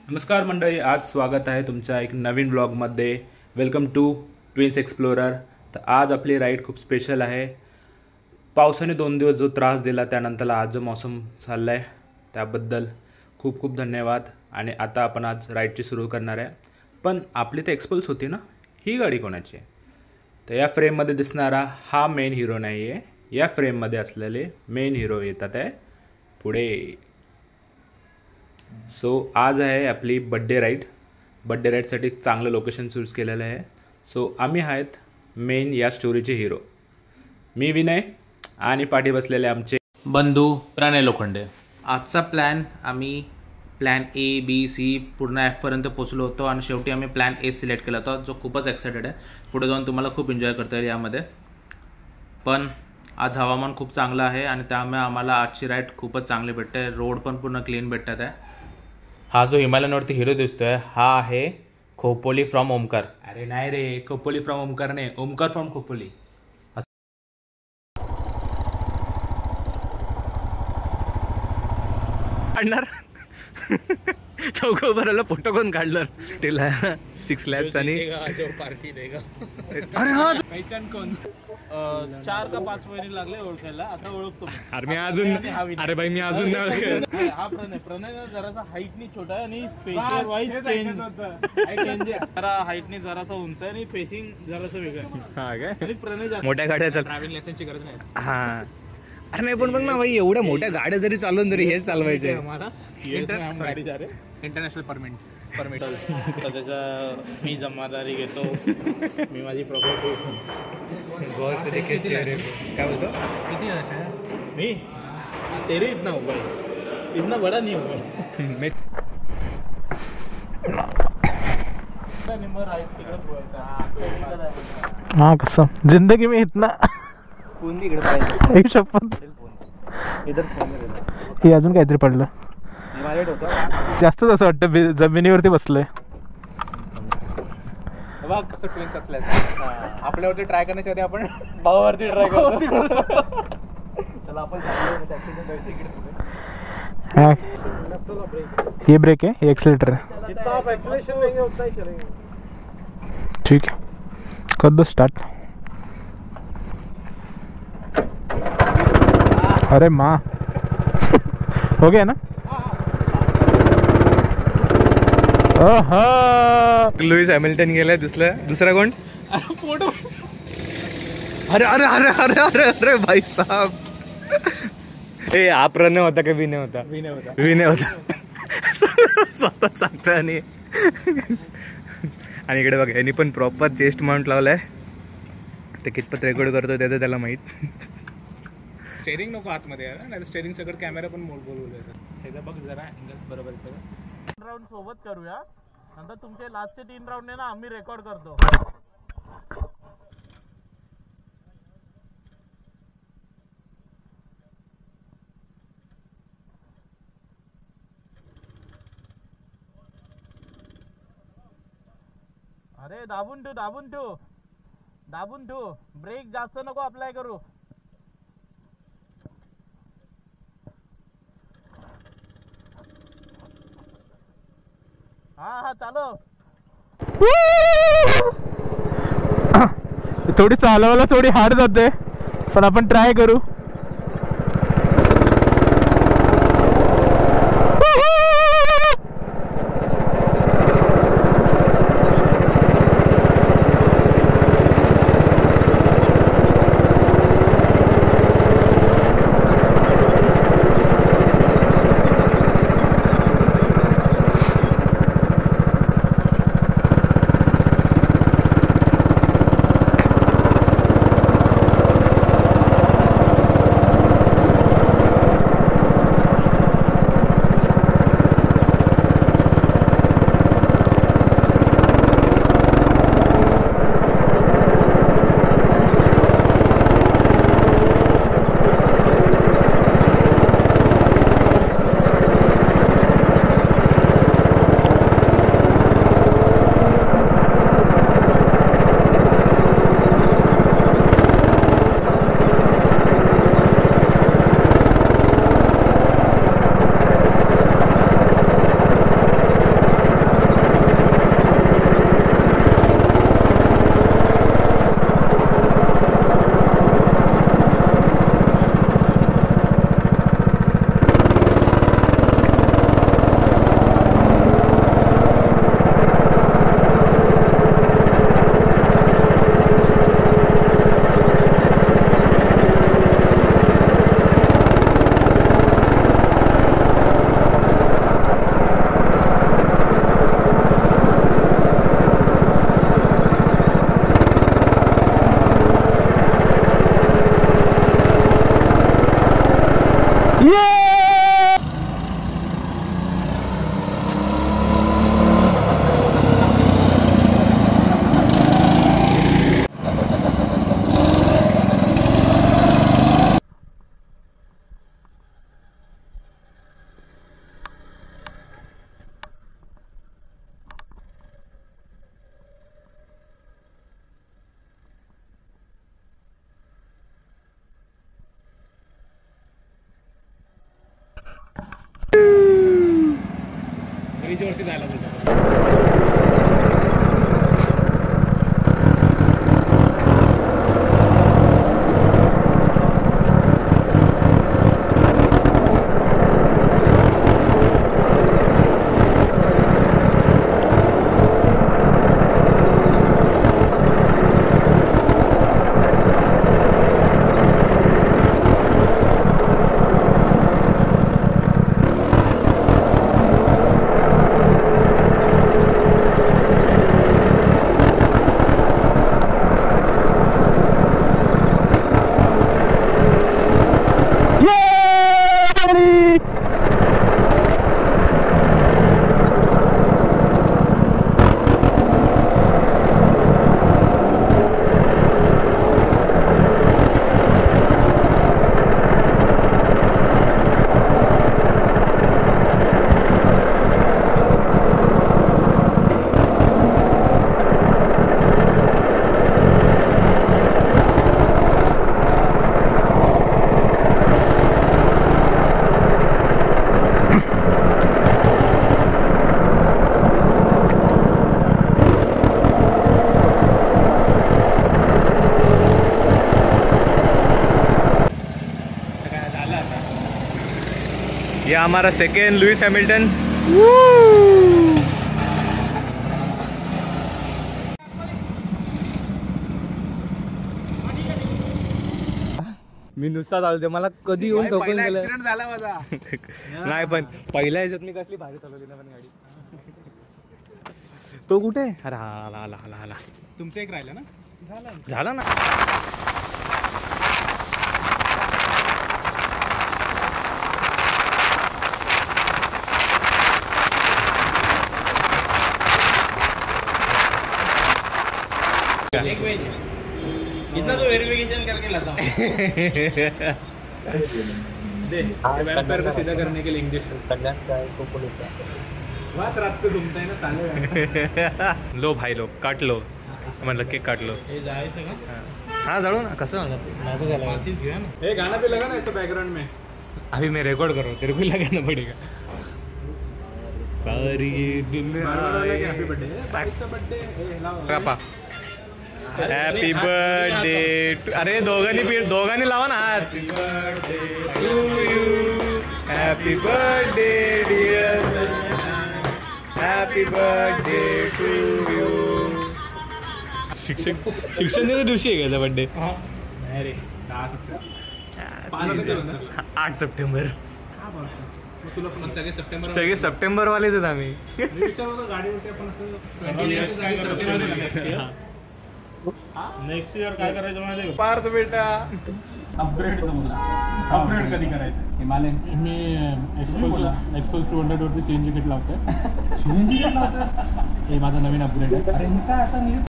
नमस्कार मंडळी, आज स्वागत आहे तुमच्या एक नवीन ब्लॉगमध्ये. Welcome to Twins Explorer. तर आज आपली राईड खूप स्पेशल आहे. पावसाने 2 दिवस जो त्रास दिला त्यानंतर आज जो मौसम चालला आहे त्याबद्दल खूप खूप धन्यवाद. आणि आता आपण आज राईडची सुरू करणार आहे. पण आपली तर एक्सपल्स होती ना, ही गाडी कोणाची आहे? तर या फ्रेममध्ये दिसणारा हा मेन हिरो नाही आहे. या फ्रेममध्ये असलेले मेन हिरो येतात आहे पुढे. सो आज आहे आपली बड्डे राईडसाठी चांगलं लोकेशन चूज केलेलं आहे. सो आम्ही आहेत मेन या स्टोरीचे हिरो. मी विनय आणि पाठी बसलेले आमचे बंधू प्रणय लोखंडे. आजचा आम्ही प्लॅन ए बी सी पूर्ण Fपर्यंत पोचलो होतो आणि शेवटी आम्ही प्लॅन ए सिलेक्ट केला होता, जो खूपच एक्सायटेड आहे. पुढे जाऊन तुम्हाला खूप एन्जॉय करता येईल यामध्ये. पण आज हवामान खूप चांगलं आहे आणि त्यामुळे आम्हाला आजची राईड खूपच चांगली भेटते. रोड पण पूर्ण क्लीन भेटतात आहे. हा जो हिमालयनवरती हिरो दिसतोय हा आहे खोपोली फ्रॉम ओमकार. अरे नाही रे, खोपोली फ्रॉम ओमकार नाही, ओमकार फ्रॉम खोपोली. काढणार चौघ भरायला फोटो कोण काढणार तिला 6 लॅब्स आणि पार्टी देगा. अरे हा पहिचान कोण? 4 का 5 महिने लागले ओळखायला, आता ओळखतो. अरे मी अजून हा प्रणय जरासा हाईटनी छोटा आहे आणि फेशियल वाईज चेंज जरा हाईटनी जरासा उंच आहे आणि फेसिंग जरासा वेगळं आहे. हा काय? आणि प्रणय मोठ्या गाड्या ड्रायव्हिंग लायसन्सची गरज नाही. हा अरे नाही, पण बघ ना भाई, एवढ्या मोठ्या गाड्या जरी चालवून तरी हेच चालवायचे. इंटरनॅशनल परमिट त्याचा मी जबाबदारी घेतो. मी माझी प्रॉपर्टी काय बोलतो किती मी तेरे इतना हुआ है, इतना बड़ा नहीं हुआ है. हाँ कसम जिंदगी में इतना शपथ. हे अजून काहीतरी पडलं जास्तच असं वाटतं जमिनीवरती बसलंय. कसं ट्विन्स असल्यास आपल्यावरती ट्राय करण्याच्या आधी आपण भावावरती ट्राय करतो. चला आपण ये ब्रेक है, ये एक्सीलेटर है. जितना आप एक्सेलरेशन देंगे उतना ही चलेगा. ठीक है, कर दो स्टार्ट. अरे माँ हो गया ना. लुईस हॅमिल्टन गेलाय. दुसरा कोण? फोटो. अरे अरे अरे अरे अरे अरे भाई साहब. ए हा प्रणय होता का विनय होता? विनय होता. स्वतः सांगतो. आणि इकडे बघा, यांनी पण प्रॉपर चेस्ट माउंट लावलाय. ते कितपत रेकॉर्ड करतो त्याचं त्याला माहित. स्टेरिंग नको आतमध्ये यायला, नाही स्टेरिंग सगळं कॅमेरा पण मोड बोलवलं. ह्याचा बघ जरा अँगल बरोबर. 3 राऊंड सोबत करूया, नंतर तुमचे लास्टचे 3 राऊंड आहे ना आम्ही रेकॉर्ड करतो. अरे दाबून ठेव. ब्रेक जास्त नको अप्लाय करू. हा चालो. थोडी चालवायला थोडी हार्ड जाते, पण आपण ट्राय करू. बीचवरती जायला बोलतो. ये हमारा सेकेंड लुईस हैमिल्टन। मी नुसता चालते, मला कधी येऊन ठोकून गेलं. ऍक्सिडेंट झाला माझा. नाही पण पहिल्या ह्याच्यात मी कसली भारी चालवली ना पण गाडी. तो कुठे? अरे हा आला आला आला आला. तुमचं एक राहिलं ना. झाला ना. इतना तो वेरिफिकेशन करके लाता हूँ. दे वैम्पायर को सीधा करने के लिए इंग्लिश बात रात को घूमता है ना साले. लो भाई लो काट लो मतलब केक काट लो. हे जायचं का? हाँ जळू ना. कसं माझं झालं. माचीस घेऊया ना. हे गाना भी लगा ना ऐसे बैकग्राउंड में. अभी मैं रिकॉर्ड कर रहा हूँ, तेरे को लगाना पड़ेगा. Happy birthday. बाईकचा बर्थडे. Happy birthday. अरे दोघांनी लावा ना हात. Happy birthday dear. Happy birthday to you. शिक्षण दिवशी आहे का बर्थडे? अरे 8 सप्टेंबर. तुला पण सगळे सप्टेंबर सगळे सप्टेंबर वालेच आहेत आम्ही. विचार होता गाडीवरती आपण असं नेक्स्ट इयर काय करायचं माझे पार्थ बेटा. अपग्रेड अपग्रेड कधी करायचं? हिमालयन. मी एक्सपोज 200 वरती CNG किट लावतोय. CNG किट लावतोय. हे माझा नवीन अपग्रेड आहे. अरे मी काय असं